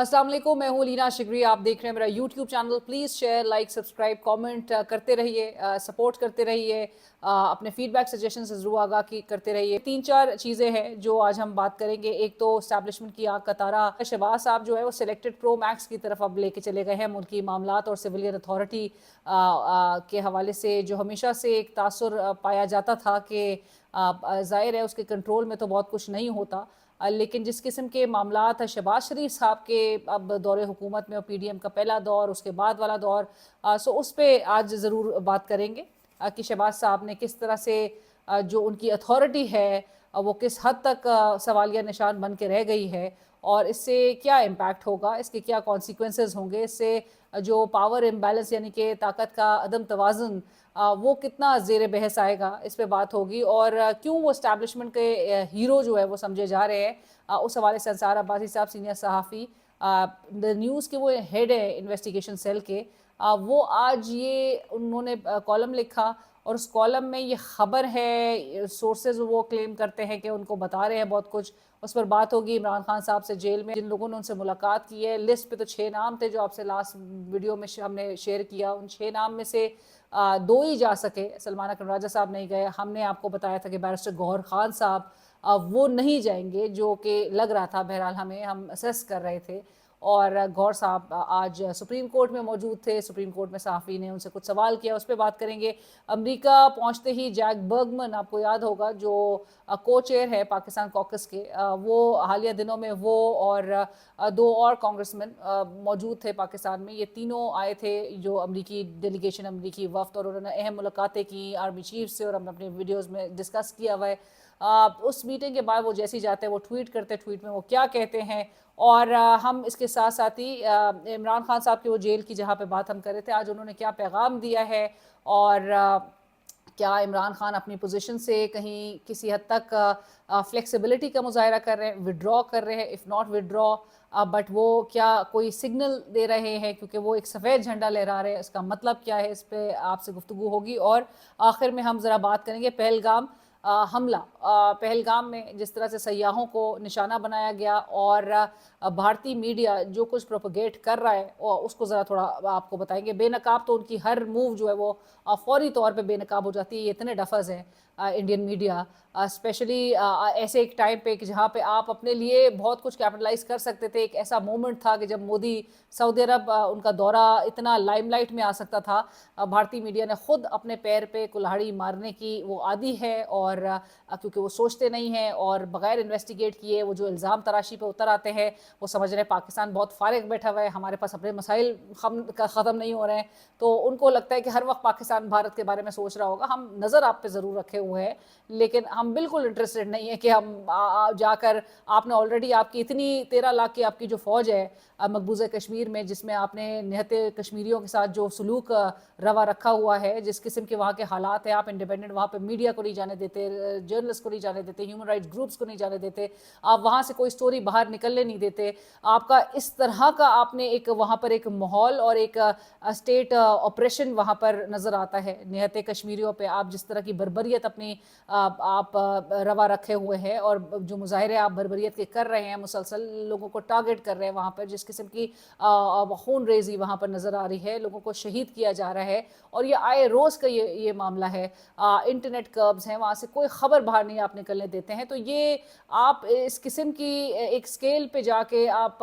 अस्सलाम वालेकुम, मैं हूँ लीना शिगरी। आप देख रहे हैं मेरा YouTube channel. Please share, like, subscribe, comment करते रहिए, सपोर्ट करते रहिए, अपने फीडबैक सजेशन से ज़रूर आगाह की करते रहिए। 3-4 चीज़ें हैं जो आज हम बात करेंगे। एक तो इस्टेब्लिशमेंट की आग का तारा शहबाज साहब जो है वो सिलेक्टेड प्रो मैक्स की तरफ अब लेके चले गए हैं। मुल्की मामलात और सिविलियन अथॉरिटी के हवाले से जो हमेशा से एक तासुर पाया जाता था कि ज़ाहिर है उसके कंट्रोल में तो बहुत कुछ नहीं होता, लेकिन जिस किस्म के मामलात शहबाज शरीफ साहब के अब दौरे हुकूमत में और पीडीएम का पहला दौर, उसके बाद वाला दौर, सो उस पर आज ज़रूर बात करेंगे कि शहबाज साहब ने किस तरह से जो उनकी अथॉरिटी है वो किस हद तक सवालिया निशान बन के रह गई है और इससे क्या इम्पैक्ट होगा, इसके क्या कॉन्सिक्वेंसेस होंगे, इससे जो पावर इम्बैलेंस यानी कि ताकत का अदम तवाज़ुन वो कितना ज़ेर बहस आएगा, इस पे बात होगी। और क्यों वो इस्टेब्लिशमेंट के हीरो जो है वो समझे जा रहे हैं, उस हवाले से अंसार अब्बासी साहब सीनियर सहाफ़ी द न्यूज़ के वो हेड है इन्वेस्टिगेशन सेल के, वो आज ये उन्होंने कॉलम लिखा और उस कॉलम में ये ख़बर है, सोर्सेज वो क्लेम करते हैं कि उनको बता रहे हैं बहुत कुछ। उस पर बात होगी। इमरान खान साहब से जेल में जिन लोगों ने उनसे मुलाकात की है, लिस्ट पे तो 6 नाम थे जो आपसे लास्ट वीडियो में हमने शेयर किया। उन 6 नाम में से 2 ही जा सके। सलमान अकरम राजा साहब नहीं गए। हमने आपको बताया था कि बैरिस्टर गौहर खान साहब वो नहीं जाएंगे, जो कि लग रहा था, बहरहाल हम असेस कर रहे थे। और गौर साहब आज सुप्रीम कोर्ट में मौजूद थे। सुप्रीम कोर्ट में सहाफ़ी ने उनसे कुछ सवाल किया, उस पर बात करेंगे। अमेरिका पहुंचते ही जैक बर्गमन, आपको याद होगा, जो को चेयर है पाकिस्तान कॉकस के, वो हालिया दिनों में वो और 2 और कांग्रेसमैन मौजूद थे पाकिस्तान में। ये तीनों आए थे जो अमरीकी डेलीगेशन, अमरीकी वफ्द, और उन्होंने अहम मुलाकातें की आर्मी चीफ से और हमने अपने वीडियोज़ में डिस्कस किया हुआ है। उस मीटिंग के बाद वो जैसे ही जाते हैं वो ट्वीट करते हैं, ट्वीट में वो क्या कहते हैं। और हम इसके साथ साथ ही इमरान खान साहब की वो जेल की जहाँ पे बात हम कर रहे थे, आज उन्होंने क्या पैगाम दिया है और क्या इमरान खान अपनी पोजीशन से कहीं किसी हद तक फ्लेक्सिबिलिटी का मुजाहरा कर रहे हैं, विड्रॉ कर रहे हैं, इफ़ नॉट विड्रॉ बट वो क्या कोई सिग्नल दे रहे हैं, क्योंकि वो एक सफ़ेद झंडा लहरा रहे हैं, इसका मतलब क्या है, इस पर आपसे गुफ्तगू होगी। और आखिर में हम ज़रा बात करेंगे पहलगाम हमला। पहलगाम में जिस तरह से सयाहों को निशाना बनाया गया और भारतीय मीडिया जो कुछ प्रोपगेट कर रहा है और उसको ज़रा थोड़ा आपको बताएंगे। बेनकाब तो उनकी हर मूव जो है वो फौरी तौर पे बेनकाब हो जाती है। ये इतने डफज हैं इंडियन मीडिया, स्पेशली ऐसे एक टाइम पे कि जहाँ पे आप अपने लिए बहुत कुछ कैपिटलाइज कर सकते थे। एक ऐसा मोमेंट था कि जब मोदी सऊदी अरब उनका दौरा इतना लाइमलाइट में आ सकता था। भारतीय मीडिया ने खुद अपने पैर पे कुल्हाड़ी मारने की वो आदी है, और क्योंकि वो सोचते नहीं हैं और बगैर इन्वेस्टिगेट किए वो जो इल्ज़ाम तराशी पे उतर आते हैं, वो समझ रहे हैं पाकिस्तान बहुत फारिग बैठा हुआ है, हमारे पास अपने मसाइल ख़त्म नहीं हो रहे हैं, तो उनको लगता है कि हर वक्त पाकिस्तान भारत के बारे में सोच रहा होगा। हम नज़र आप पे ज़रूर रखे हुए हैं, लेकिन हम बिल्कुल इंटरेस्टेड नहीं है कि हम जाकर, आपने ऑलरेडी आपकी इतनी 13 लाख की आपकी जो फ़ौज है मकबूजा कश्मीर में, जिसमें आपने निहते कश्मीरियों के साथ जो सलूक रवा रखा हुआ है, जिस किस्म के वहाँ के हालात हैं, आप इंडिपेंडेंट वहाँ पे मीडिया को नहीं जाने देते, जर्नलिस्ट को नहीं जाने देते, ह्यूमन राइट्स ग्रुप्स को नहीं जाने देते, आप वहाँ से कोई स्टोरी बाहर निकलने नहीं देते। आपका इस तरह का आपने एक वहाँ पर एक माहौल और एक स्टेट ऑपरेशन वहाँ पर नज़र आता है। निहते कश्मीरियों पे आप जिस तरह की बर्बरियत अपनी आप रवा रखे हुए हैं और जो मुजाहरे आप बर्बरियत के कर रहे हैं, मुसलसल लोगों को टारगेट कर रहे हैं वहाँ पर, जिस किस्म की खून रेजी वहाँ पर नज़र आ रही है, लोगों को शहीद किया जा रहा है, और ये आए रोज़ का ये मामला है। इंटरनेट कर्ब्स हैं, वहाँ से कोई ख़बर बाहर नहीं आप निकलने देते हैं। तो ये आप इस किस्म की एक स्केल पे जाके आप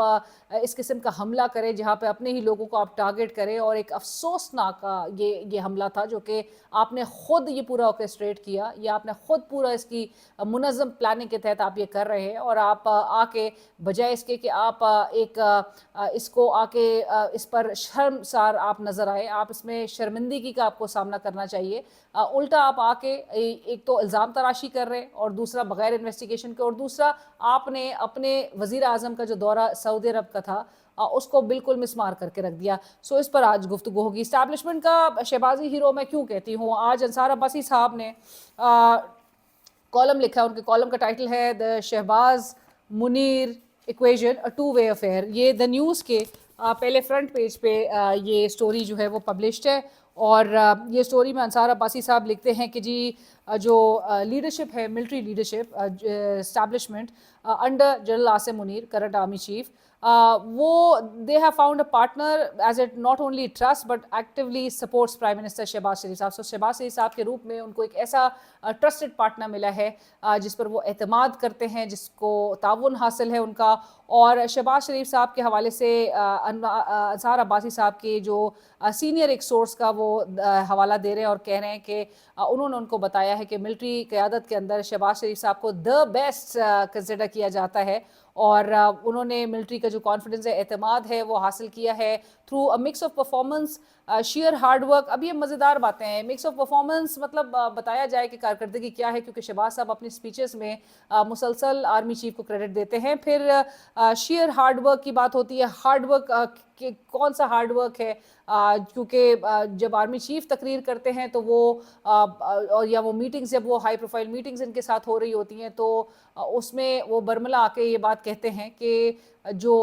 इस किस्म का हमला करें जहाँ पे अपने ही लोगों को आप टारगेट करें, और एक अफसोसनाक ये हमला था जो कि आपने खुद ये पूरा ऑर्केस्ट्रेट किया, या आपने खुद पूरा इसकी मुनज़्ज़म प्लानिंग के तहत आप ये कर रहे हैं। और आप आके बजाय इसके कि आप इसको आके इस पर शर्मसार आप नज़र आए, आप इसमें शर्मिंदगी का आपको सामना करना चाहिए। उल्टा आप आके एक तो इल्ज़ाम तराशी कर रहे हैं और दूसरा बगैर इन्वेस्टिगेशन के, और दूसरा आपने अपने वज़ीर आज़म का जो दौरा सऊदी अरब का था उसको बिल्कुल मिसमार करके रख दिया। सो इस पर आज गुफ्तगू होगी। इस्टेब्लिशमेंट का शहबाजी हीरो मैं क्यों कहती हूँ, आज अंसार अब्बासी साहब ने कॉलम लिखा है। उनके कॉलम का टाइटल है the Shahbaz Munir equation a two way affair. ये द न्यूज़ के पहले फ्रंट पेज पे ये स्टोरी जो है वो पब्लिश्ड है, और ये स्टोरी में अंसार अब्बासी साहब लिखते हैं कि जी जो लीडरशिप है, military leadership establishment under general Asim Munir, current army chief, वो they have found a partner as it not only trust but actively supports prime minister Shahbaz Sharif साहब। सो शहबाज शरीफ साहब के रूप में उनको एक ऐसा ट्रस्टेड पार्टनर मिला है जिस पर वो एतमाद करते हैं, जिसको ताउन हासिल है उनका। और शहबाज शरीफ साहब के हवाले से अंसार अब्बासी साहब के जो सीनियर एक सोर्स का वो हवाला दे रहे हैं और कह रहे हैं कि उन्होंने उनको बताया है कि मिलिट्री क़यादत के अंदर शहबाज शरीफ साहब को द बेस्ट कंसिडर किया जाता है। और उन्होंने मिलिट्री का जो कॉन्फिडेंस है, एतमाद है, वो हासिल किया है through a mix of performance, share hard work. अब ये मज़ेदार बातें हैं, मिक्स ऑफ परफॉर्मेंस मतलब बताया जाए कि कारकर्दगी क्या है, क्योंकि शहबाज साहब अपनी स्पीचेस में मुसलसल आर्मी चीफ को क्रेडिट देते हैं। फिर शेयर हार्ड वर्क की बात होती है। हार्ड वर्क कौन सा हार्ड वर्क है, क्योंकि जब आर्मी चीफ तकरीर करते हैं तो वो और या वो मीटिंग्स, जब वो हाई प्रोफाइल मीटिंग्स इनके साथ हो रही होती हैं तो उसमें वो बरमला आके ये बात कहते हैं कि जो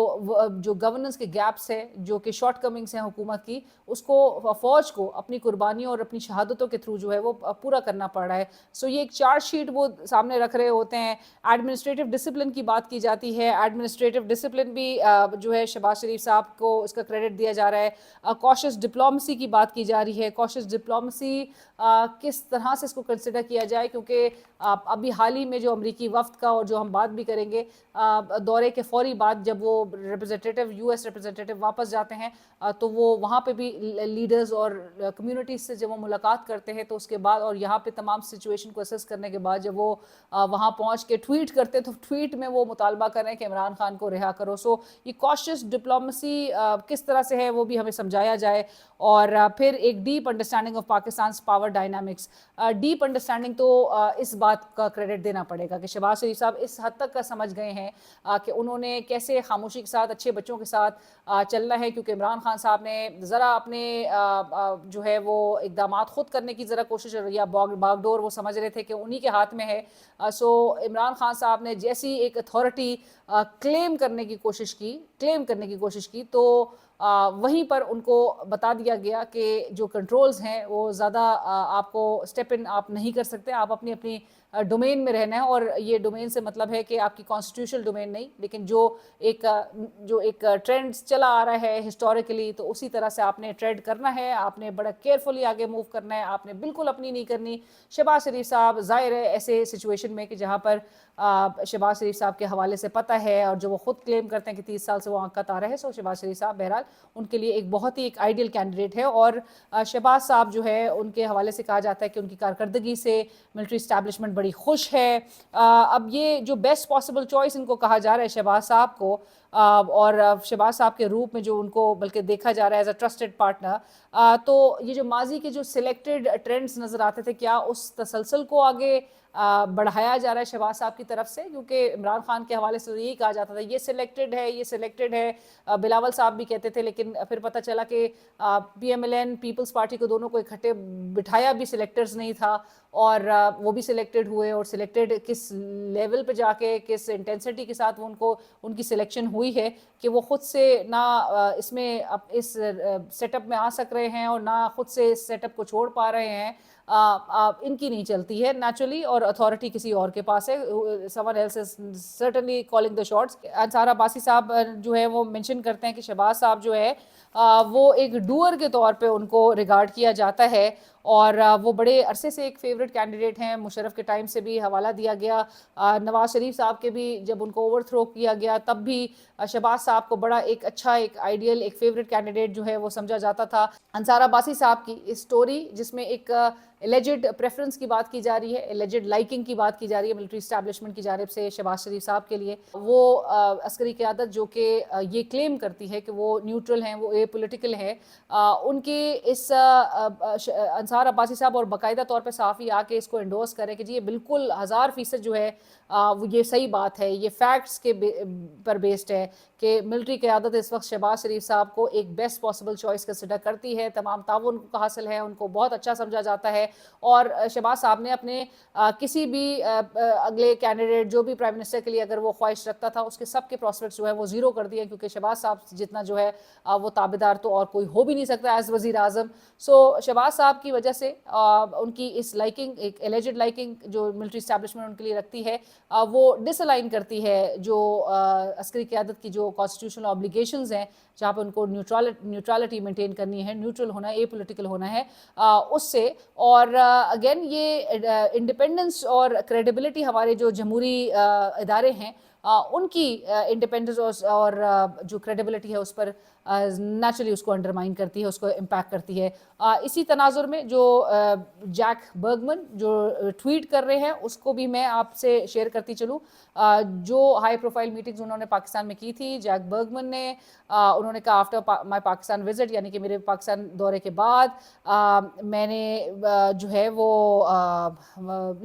गवर्नेंस के गैप्स है, जो कि शॉर्ट कमिंग्स हैं हुकूमत की, उसको फ़ौज को अपनी कुर्बानियों और अपनी शहादतों के थ्रू जो है वो पूरा करना पड़ रहा है। सो ये एक चार्जशीट वो सामने रख रहे होते हैं। एडमिनिस्ट्रेटिव डिसिप्लिन की बात की जाती है। एडमिनिस्ट्रेटिव डिसिप्लिन भी जो है शहबाज शरीफ साहब को इसका क्रेडिट दिया जा रहा है। कॉशियस डिप्लोमेसी की बात की जा रही है। कॉशियस डिप्लोमेसी किस तरह से इसको कंसिडर किया जाए, क्योंकि अभी हाल ही में जो अमरीकी वफ्द का, और जो हम बात भी करेंगे दौरे के फौरी बाद जब वो रिप्रेजेंटेटिव यूएस रिप्रेजेंटेटिव वापस जाते हैं तो वो वहाँ पे भी लीडर्स और कम्युनिटीज से जब वो मुलाकात करते हैं तो उसके बाद और यहाँ पे तमाम सिचुएशन को असेस करने के बाद जब वो वहाँ पहुँच के ट्वीट करते हैं तो ट्वीट में वो मुतालबा कर रहे हैं कि इमरान खान को रिहा करो। सो ये कॉशियस डिप्लोमेसी किस तरह से है वो भी हमें समझाया जाए। और फिर एक deep understanding of Pakistan power dynamics. Deep understanding तो इस बात का क्रेडिट देना पड़ेगा कि शहबाज शरीफ साहब इस हद तक का समझ गए हैं कि उन्होंने कैसे खामोशी के साथ अच्छे बच्चों के साथ चलना है, क्योंकि इमरान खान साहब ने ज़रा अपने जो है वो इकदामात खुद करने की ज़रा कोशिश या बागडोर वो समझ रहे थे कि उन्हीं के हाथ में है। सो इमरान खान साहब ने जैसी एक अथॉरिटी क्लेम करने की कोशिश की तो वहीं पर उनको बता दिया गया कि जो कंट्रोल्स हैं वो ज़्यादा आपको स्टेप इन आप नहीं कर सकते, आप अपनी अपनी डोमेन में रहना है। और ये डोमेन से मतलब है कि आपकी कॉन्स्टिट्यूशनल डोमेन नहीं, लेकिन जो एक ट्रेंड चला आ रहा है हिस्टोरिकली, तो उसी तरह से आपने ट्रेड करना है, आपने बड़ा केयरफुली आगे मूव करना है, आपने बिल्कुल अपनी नहीं करनी। शहबाज शरीफ साहब ज़ाहिर है ऐसे सिचुएशन में कि जहाँ पर शहबाज शरीफ साहब के हवाले से पता है और जो वो खुद क्लेम करते हैं कि 30 साल से वो आंकत आ रहे हैं, सो शहबाज शरीफ साहब बहरहाल उनके लिए एक बहुत ही एक आइडियल कैंडिडेट है। और शहबाज साहब जो है उनके हवाले से कहा जाता है कि उनकी कारकर्दगी से मिलिट्री इस्टेब्लिशमेंट बड़ी खुश है। अब ये जो बेस्ट पॉसिबल चॉइस इनको कहा जा रहा है शहबाज साहब को, और शहबाज साहब के रूप में जो उनको बल्कि देखा जा रहा है एज अ ट्रस्टेड पार्टनर, तो ये जो माजी के जो सिलेक्टेड ट्रेंड्स नज़र आते थे, क्या उस तसलसल को आगे बढ़ाया जा रहा है शहबाज साहब की तरफ से? क्योंकि इमरान खान के हवाले से तो यही कहा जाता था ये सिलेक्टेड है। बिलावल साहब भी कहते थे, लेकिन फिर पता चला कि PMLN पीपल्स पार्टी को दोनों को इकट्ठे बिठाया भी सिलेक्टर्स नहीं था, और वो भी सिलेक्टेड हुए। और सिलेक्टेड किस लेवल पे जाके, किस इंटेंसिटी के साथ वो उनकी सिलेक्शन हुई है कि वो खुद से ना इसमें इस सेटअप में आ सक रहे हैं और ना खुद से इस सेटअप को छोड़ पा रहे हैं। इनकी नहीं चलती है नेचुरली, और अथॉरिटी किसी और के पास है। Someone else is certainly calling the shots. Ansar Abbasi साहब जो है वो मेंशन करते हैं कि शहबाज साहब जो है वो एक डूअर के तौर पे उनको रिगार्ड किया जाता है, और वो बड़े अरसे से एक फेवरेट कैंडिडेट हैं। मुशर्रफ के टाइम से भी हवाला दिया गया, नवाज शरीफ साहब के भी जब उनको ओवरथ्रो किया गया तब भी शहबाज साहब को बड़ा एक अच्छा, एक आइडियल, एक फेवरेट कैंडिडेट जो है वो समझा जाता था। अंसार अब्बासी साहब की स्टोरी जिसमें एक एलिजिड प्रेफरेंस की बात की जा रही है, एलिजिड लाइकिंग की बात की जा रही है मिलिट्री इस्टेब्लिशमेंट की जानिब से शहबाज शरीफ साहब के लिए, वो अस्करी क़यादत जो कि ये क्लेम करती है कि वो न्यूट्रल हैं, वो ए पोलिटिकल है, उनके इस अंसार अब्बासी साहब और बाकायदा तौर पे साफ़ी आके इसको एंडोर्स करें कि जी ये बिल्कुल 1000% जो है वो ये सही बात है, ये फैक्ट्स के पर बेस्ड है कि मिलिट्री क़यादत इस वक्त शहबाज शरीफ साहब को एक बेस्ट पॉसिबल चॉइस कंसिडर करती है, तमाम ताउन को हासिल है, उनको बहुत अच्छा समझा जाता है। اور शहबाज साहब ने अपने किसी भी अगले कैंडिडेट जो भी प्राइम मिनिस्टर के लिए अगर वो ख्वाहिश रखता था उसके सब के प्रॉस्पेक्ट्स जो है वो ज़ीरो कर दिए, क्योंकि शहबाज साहब जितना जो है वो ताबेदार तो और कोई हो भी नहीं सकता एज वज़ीर आज़म। सो शहबाज साहब की वजह से उनकी इस लाइकिंग, एक एलिजेड लाइकिंग जो मिलिट्री इस्टेब्लिशमेंट उनके लिए रखती है, वो डिसअलाइन करती है जो अस्करी क़यादत की जो कॉन्स्टिट्यूशनल ऑब्लिगेशंस हैं, जहाँ पर उनको न्यूट्रलिटी मेंटेन करनी है, न्यूट्रल होना, ए पॉलिटिकल होना है, उससे। और अगेन ये इंडिपेंडेंस और क्रेडिबिलिटी हमारे जो जमहूरी इदारे हैं उनकी इंडिपेंडेंस और जो क्रेडिबिलिटी है उस पर नेचुरली उसको अंडरमाइन करती है, उसको इम्पैक्ट करती है। इसी तनाजुर में जो जैक बर्गमन जो ट्वीट कर रहे हैं उसको भी मैं आपसे शेयर करती चलूँ। जो हाई प्रोफाइल मीटिंग्स उन्होंने पाकिस्तान में की थी, जैक बर्गमन ने उन्होंने कहा आफ्टर माई पाकिस्तान विजिट, यानी कि मेरे पाकिस्तान दौरे के बाद मैंने जो है वो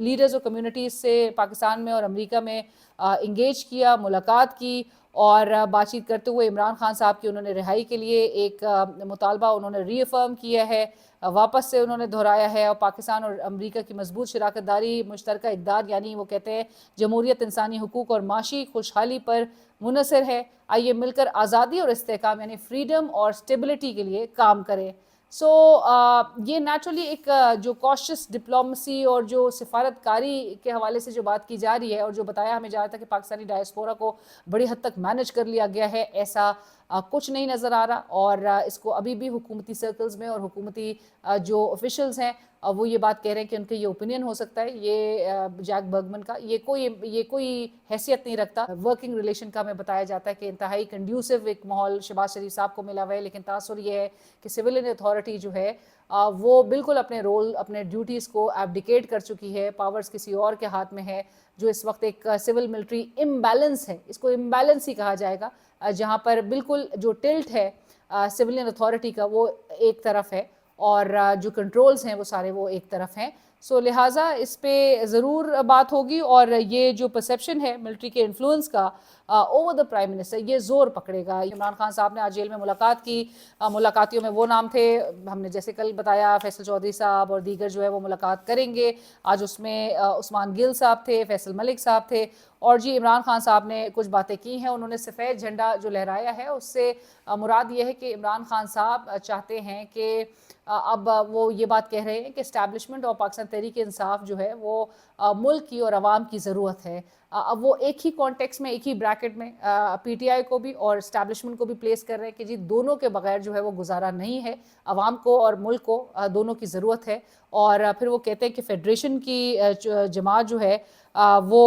लीडर्स और कम्युनिटीज़ से पाकिस्तान में और अमेरिका में इंगेज किया, मुलाकात की, और बातचीत करते हुए इमरान खान साहब की उन्होंने रिहाई के लिए एक मुतालबा उन्होंने रीअफर्म किया है, वापस से उन्होंने दोहराया है। और पाकिस्तान और अमेरिका की मजबूत शराकत दारी, मुश्तरका इक़दार, यानी वो कहते हैं जमहूरियत, इंसानी हुकूक और माशी खुशहाली पर मुनहसर है। आइए मिलकर आज़ादी और इस्तेहकाम यानी फ्रीडम और स्टेबिलिटी के लिए काम करें। सो ये नेचुरली एक जो कॉशियस डिप्लोमेसी और जो सिफारतकारी के हवाले से जो बात की जा रही है और जो बताया हमें जा रहा था कि पाकिस्तानी डायस्पोरा को बड़ी हद तक मैनेज कर लिया गया है, ऐसा कुछ नहीं नज़र आ रहा। और इसको अभी भी हुकूमती सर्कल्स में और हुकूमती जो ऑफिशल्स हैं वो ये बात कह रहे हैं कि उनके ये ओपिनियन हो सकता है, ये जैक बर्गमन का ये कोई हैसियत नहीं रखता। वर्किंग रिलेशन का हमें बताया जाता है कि इंतहाई कंड्यूसिव एक माहौल शहबाज शरीफ साहब को मिला हुआ है, लेकिन तासुर ये है कि सिविलियन अथॉरिटी जो है वो बिल्कुल अपने रोल, अपने ड्यूटीज़ को एब्डिकेट कर चुकी है, पावर्स किसी और के हाथ में है। जो इस वक्त एक सिविल मिलिट्री इम्बैलेंस है, इसको इम्बैलेंस ही कहा जाएगा, जहाँ पर बिल्कुल जो टिल्ट है सिविलियन अथॉरिटी का वो एक तरफ है और जो कंट्रोल्स हैं वो सारे वो एक तरफ हैं। सो लिहाजा इस पे ज़रूर बात होगी और ये जो परसेप्शन है मिलिट्री के इन्फ्लुएंस का ओवर द प्राइम मिनिस्टर, ये ज़ोर पकड़ेगा। इमरान खान साहब ने आज जेल में मुलाकात की, मुलाकातियों में वो नाम थे, हमने जैसे कल बताया फैसल चौधरी साहब और दीगर जो है वो मुलाकात करेंगे। आज उसमें उस्मान गिल साहब थे, फैसल मलिक साहब थे, और जी इमरान खान साहब ने कुछ बातें की हैं। उन्होंने सफ़ेद झंडा जो लहराया है उससे मुराद ये है कि इमरान खान साहब चाहते हैं कि अब वो ये बात कह रहे हैं कि इस्टेब्लिशमेंट और पाकिस्तान तहरीक इंसाफ जो है वो मुल्क की और आवाम की ज़रूरत है। अब वो एक ही कॉन्टेक्स्ट में, एक ही ब्रैकेट में पीटीआई को भी और इस्टेब्लिशमेंट को भी प्लेस कर रहे हैं कि जी दोनों के बगैर जो है वो गुजारा नहीं है, आवाम को और मुल्क को दोनों की ज़रूरत है। और फिर वो कहते हैं कि फेडरेशन की जमात जो है वो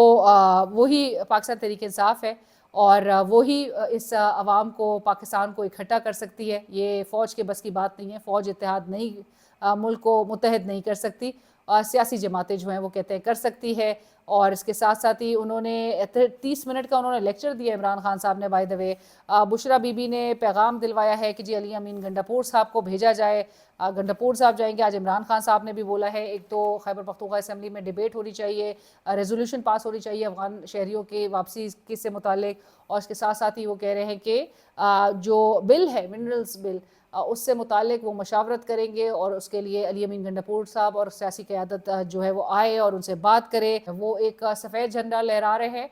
वही पाकिस्तान तहरीक इंसाफ है और वही इस अवाम को, पाकिस्तान को इकट्ठा कर सकती है। ये फ़ौज के बस की बात नहीं है, फ़ौज इत्तेहाद नहीं, मुल्क को मुत्तहद नहीं कर सकती, सियासी जमातें जो हैं वो कहते हैं कर सकती है। और इसके साथ साथ ही उन्होंने 30 मिनट का उन्होंने लेक्चर दिया इमरान खान साहब ने, by the way. Bushra Bibi ने पैगाम दिलवाया है कि जी अली अमीन गंडापुर साहब को भेजा जाए, गंडापुर साहब जाएंगे। आज इमरान खान साहब ने भी बोला है, एक तो खैबर पख्तूनख्वा असम्बली में डिबेट होनी चाहिए, रेजोल्यूशन पास होनी चाहिए अफगान शहरियों के वापसी से मुतालिक, और इसके साथ साथ ही वो कह रहे हैं कि जो बिल है मिनरल्स बिल उससे मुतालिक वो मशावरत करेंगे और उसके लिए अली अमीन गंडापुर साहब और सियासी क़यादत जो है वो आए और उनसे बात करे। वो एक सफ़ेद झंडा लहरा रहे हैं,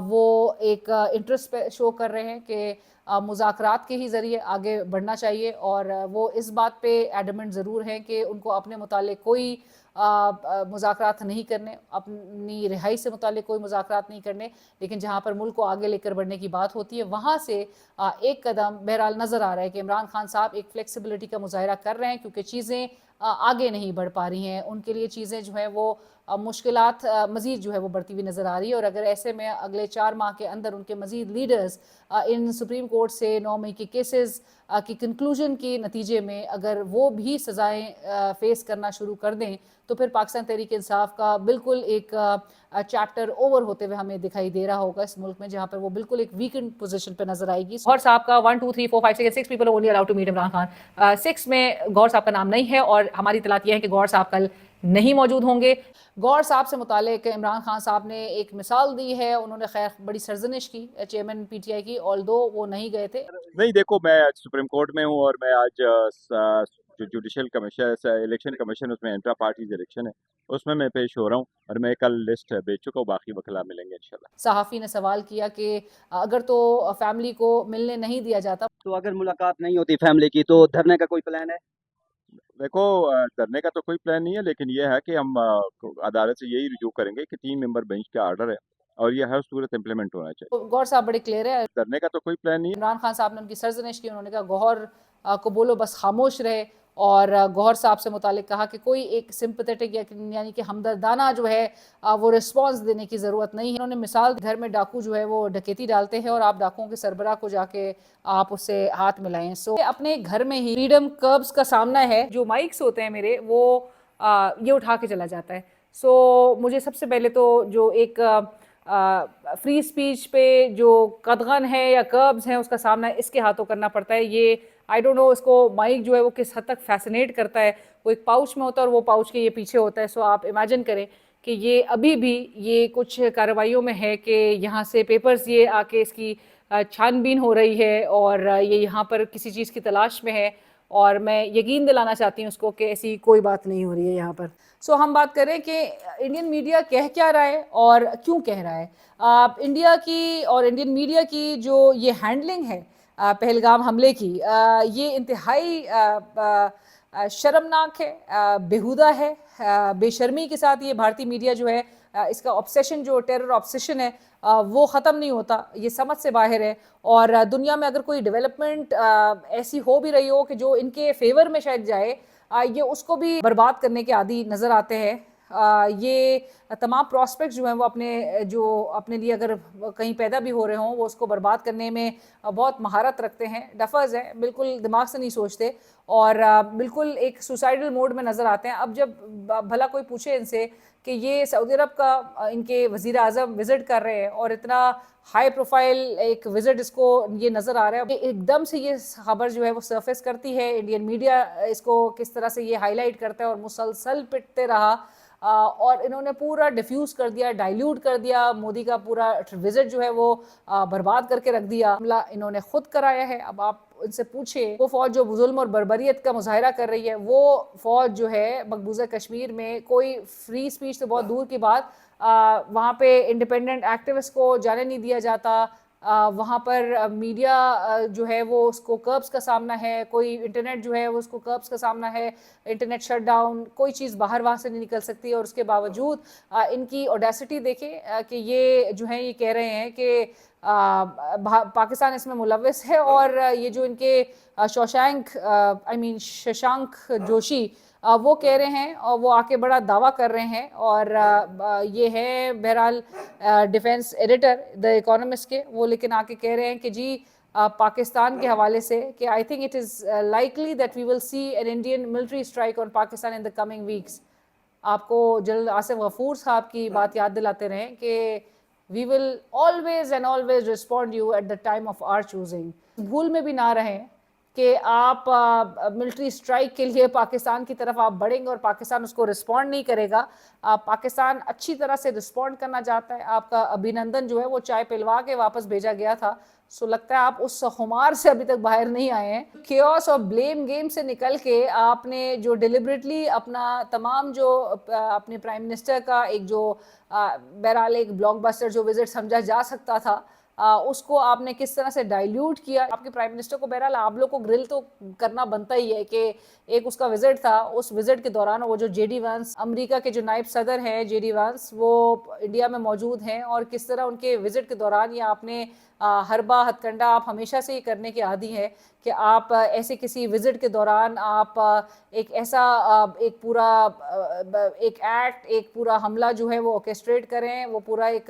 वो एक इंटरेस्ट शो कर रहे हैं कि मुज़ाकरात के ही ज़रिए आगे बढ़ना चाहिए। और वो इस बात पे एडमेंट ज़रूर हैं कि उनको अपने मुतालिक कोई मुज़ाकरात नहीं करने, अपनी रिहाई से मुतालिक कोई मुज़ाकरात नहीं करने, लेकिन जहाँ पर मुल्क को आगे लेकर बढ़ने की बात होती है वहाँ से एक कदम बहरहाल नज़र आ रहा है कि इमरान खान साहब एक फ्लेक्सिबिलिटी का मुजाहरा कर रहे हैं, क्योंकि चीज़ें आगे नहीं बढ़ पा रही हैं, उनके लिए चीज़ें जो हैं वो मुश्किलात मज़ीद जो है वो बढ़ती हुई नज़र आ रही है। और अगर ऐसे में अगले 4 माह के अंदर उनके मज़ीद लीडर्स इन सुप्रीम कोर्ट से 9 मई के केसेस की कंक्लूजन के नतीजे में अगर वो भी सज़ाएँ फेस करना शुरू कर दें, तो फिर पाकिस्तान तहरीक इंसाफ का बिल्कुल एक चैप्टर ओवर होते हुए हमें दिखाई दे रहा होगा इस मुल्क में, जहाँ पर वो बिल्कुल एक वीकेंड पोजीशन पे नजर आएगी। गौहर साहब का 1 2 3 4 5 6 people only allowed to meet Imran Khan, 6 में गौहर साहब का नाम नहीं है और हमारी इतलात यह है कि गौहर साहब कल नहीं मौजूद होंगे। गौहर साहब से मुतालिक इमरान खान साहब ने एक मिसाल दी है, उन्होंने खैर बड़ी सरजनिश की चेयरमैन पीटीआई की, ऑल्दो वो नहीं गए थे। नहीं, देखो मैं आज सुप्रीम कोर्ट में हूँ और मैं आज جو जुडिशल कमीशन इलेक्शन कमीशन उसमें इंट्रा पार्टीज इलेक्शन है, उसमें मैं पेश हो रहा हूँ और मैं कल लिस्ट भेज चुका हूँ, बाकी वकला मिलेंगे इंशाल्लाह। सहाफ़ी ने सवाल किया कि अगर तो फैमिली को मिलने नहीं दिया जाता तो अगर मुलाकात नहीं होती फैमिली की तो धरने का कोई प्लान है? देखो डरने का तो कोई प्लान नहीं है, लेकिन ये है कि हम अदालत से यही रिजू करेंगे कि 3 मेंबर बेंच का आर्डर है और ये हर सूरत इम्प्लीमेंट होना चाहिए। तो गौहर साहब बड़े क्लियर है। डरने का तो कोई प्लान नहीं है। इमरान खान साहब ने उनकी सरजनिश की, उन्होंने कहा गौहर को बोलो बस खामोश रहे, और गौहर साहब से मुतालिक कहा कि कोई एक सिंपैथेटिक यानी कि हमदर्दाना जो है वो रिस्पांस देने की ज़रूरत नहीं है। उन्होंने मिसाल घर में डाकू जो है वो डकैती डालते हैं और आप डाकुओं के सरबराह को जाके आप उससे हाथ मिलाएं। सो अपने घर में ही फ्रीडम कर्ब्स का सामना है, जो माइक्स होते हैं मेरे वो ये उठा के चला जाता है। सो मुझे सबसे पहले तो जो एक फ्री स्पीच पे जो कदगन है या कर्ब्स हैं उसका सामना इसके हाथों करना पड़ता है। ये आई डोंट नो इसको माइक जो है वो किस हद तक फैसिनेट करता है। वो एक पाउच में होता है और वो पाउच के ये पीछे होता है। सो आप इमेजिन करें कि ये अभी भी ये कुछ कार्रवाइयों में है कि यहाँ से पेपर्स ये आके इसकी छानबीन हो रही है और ये यहाँ पर किसी चीज़ की तलाश में है, और मैं यकीन दिलाना चाहती हूँ उसको कि ऐसी कोई बात नहीं हो रही है यहाँ पर। सो हम बात करें कि इंडियन मीडिया कह क्या रहा है और क्यों कह रहा है। इंडिया की और इंडियन मीडिया की जो ये हैंडलिंग है पहलगाम हमले की, ये इंतहाई शर्मनाक है, बेहुदा है। बेशर्मी के साथ ये भारतीय मीडिया जो है इसका ऑब्सेशन, जो टेरर ऑब्सेशन है वो ख़त्म नहीं होता, ये समझ से बाहर है। और दुनिया में अगर कोई डेवलपमेंट ऐसी हो भी रही हो कि जो इनके फेवर में शायद जाए, ये उसको भी बर्बाद करने के आदी नज़र आते हैं। ये तमाम प्रॉस्पेक्ट्स जो हैं वो अपने लिए अगर कहीं पैदा भी हो रहे हों वो उसको बर्बाद करने में बहुत महारत रखते हैं। डफर्स हैं, बिल्कुल दिमाग से नहीं सोचते और बिल्कुल एक सुसाइडल मोड में नज़र आते हैं। अब जब भला कोई पूछे इनसे कि ये सऊदी अरब का इनके वज़ीर आज़म विज़िट कर रहे हैं और इतना हाई प्रोफाइल एक विज़िट इसको ये नज़र आ रहा है, एकदम से ये खबर जो है वो सरफेस करती है। इंडियन मीडिया इसको किस तरह से ये हाईलाइट करता है और मुसलसल पिटते रहा और इन्होंने पूरा डिफ्यूज़ कर दिया, डाइल्यूट कर दिया। मोदी का पूरा विज़िट जो है वो बर्बाद करके रख दिया। हमला इन्होंने खुद कराया है। अब आप उनसे पूछे, वो फौज जो जुल्म और बर्बरियत का मुजाहरा कर रही है, वो फौज जो है मकबूजा कश्मीर में कोई फ्री स्पीच तो बहुत दूर की बात, वहाँ पे इंडिपेंडेंट एक्टिविस्ट को जाने नहीं दिया जाता। वहाँ पर मीडिया जो है वो उसको कर्ब्स का सामना है, कोई इंटरनेट जो है वो उसको कर्ब्स का सामना है, इंटरनेट शट डाउन, कोई चीज़ बाहर वहाँ से नहीं निकल सकती। और उसके बावजूद इनकी ऑडेसिटी देखें कि ये जो है ये कह रहे हैं कि पाकिस्तान इसमें मुलव्वस है। और ये जो इनके शशांक जोशी वो कह रहे हैं और वो आके बड़ा दावा कर रहे हैं, और ये है बहरहाल डिफेंस एडिटर द इकोनॉमिस्ट के, वो लेकिन आके कह रहे हैं कि जी पाकिस्तान के हवाले से कि I think it is likely that we will see an Indian military strike on Pakistan in the coming weeks. आपको जनरल आसिफ गफूर साहब की बात याद दिलाते रहें कि we will always and always respond you at the time of our choosing. भूल में भी ना रहें कि आप मिलिट्री स्ट्राइक के लिए पाकिस्तान की तरफ आप बढ़ेंगे और पाकिस्तान उसको रिस्पॉन्ड नहीं करेगा। पाकिस्तान अच्छी तरह से रिस्पॉन्ड करना चाहता है। आपका अभिनंदन जो है वो चाय पिलवा के वापस भेजा गया था। सो लगता है आप उस खुमार से अभी तक बाहर नहीं आए हैं। केओस और ब्लेम गेम से निकल के आपने जो डिलिबरेटली अपना तमाम जो अपने प्राइम मिनिस्टर का एक जो बहरहाल एक ब्लॉकबस्टर जो विजिट समझा जा सकता था, उसको आपने किस तरह से डाइल्यूट किया। आपके प्राइम मिनिस्टर को बहरहाल आप लोग को ग्रिल तो करना बनता ही है कि एक उसका विजिट था, उस विजिट के दौरान वो जो जेडी वांस अमेरिका के जो नायब सदर हैं जेडी वांस वो इंडिया में मौजूद हैं, और किस तरह उनके विजिट के दौरान ये आपने हरबा हथकंडा आप हमेशा से ही करने के आदी हैं कि आप ऐसे किसी विजिट के दौरान आप एक ऐसा एक पूरा एक एक्ट, एक पूरा हमला जो है वो ऑर्केस्ट्रेट करें, वो पूरा एक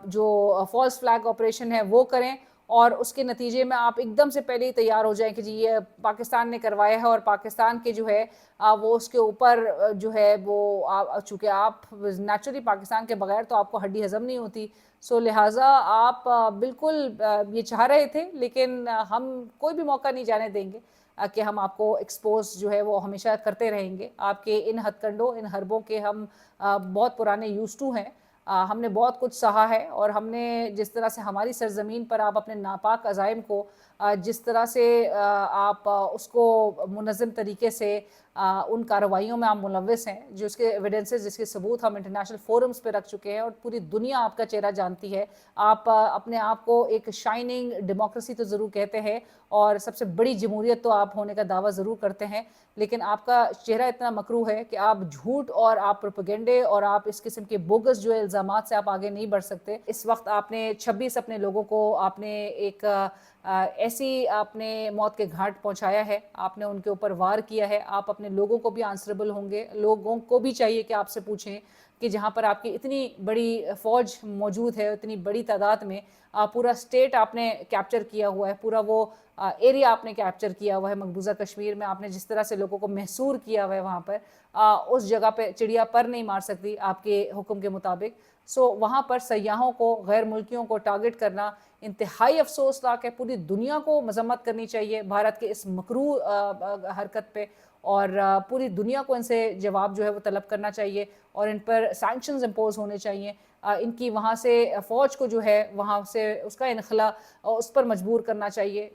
जो फॉल्स फ्लैग ऑपरेशन है वो करें, और उसके नतीजे में आप एकदम से पहले ही तैयार हो जाएं कि जी ये पाकिस्तान ने करवाया है और पाकिस्तान के जो है वो उसके ऊपर जो है वो चूँकि आप नेचुरली पाकिस्तान के बगैर तो आपको हड्डी हज़म नहीं होती। सो लिहाजा आप बिल्कुल ये चाह रहे थे, लेकिन हम कोई भी मौका नहीं जाने देंगे कि हम आपको एक्सपोज जो है वो हमेशा करते रहेंगे। आपके इन हथकंडों, इन हरबों के हम बहुत पुराने यूज़ टू हैं। हमने बहुत कुछ सहा है, और हमने जिस तरह से हमारी सरजमीन पर आप अपने नापाक अज़ाइम को जिस तरह से आप उसको मुनज़्ज़म तरीके से उन कार्रवाइयों में आप मुलव्वस हैं, जो उसके एविडेंसेस, जिसके सबूत हम इंटरनेशनल फोरम्स पे रख चुके हैं और पूरी दुनिया आपका चेहरा जानती है। आप अपने आप को एक शाइनिंग डेमोक्रेसी तो ज़रूर कहते हैं और सबसे बड़ी जमहूरियत तो आप होने का दावा ज़रूर करते हैं, लेकिन आपका चेहरा इतना मकरूह है कि आप झूठ और आप प्रोपेगेंडे और आप इस किस्म के बोगस जो इल्ज़ामात से आप आगे नहीं बढ़ सकते। इस वक्त आपने 26 अपने लोगों को आपने एक ऐसी आपने मौत के घाट पहुंचाया है, आपने उनके ऊपर वार किया है। आप अपने लोगों को भी आंसरेबल होंगे, लोगों को भी चाहिए कि आपसे पूछें कि जहाँ पर आपकी इतनी बड़ी फ़ौज मौजूद है, इतनी बड़ी तादाद में, पूरा स्टेट आपने कैप्चर किया हुआ है, पूरा वो एरिया आपने कैप्चर किया हुआ है मकबूजा कश्मीर में, आपने जिस तरह से लोगों को महसूर किया हुआ है वहाँ पर, उस जगह पे चिड़िया पर नहीं मार सकती आपके हुक्म के मुताबिक। सो वहाँ पर सयाहों को, गैर मुल्कियों को टारगेट करना इंतहाई अफसोसनाक है। पूरी दुनिया को मजम्मत करनी चाहिए भारत के इस मकरू हरकत पे, और पूरी दुनिया को इनसे जवाब जो है वो तलब करना चाहिए और इन पर सैंक्शंस इम्पोज होने चाहिए। इनकी वहाँ से फ़ौज को जो है वहाँ से उसका इनखला उस पर मजबूर करना चाहिए।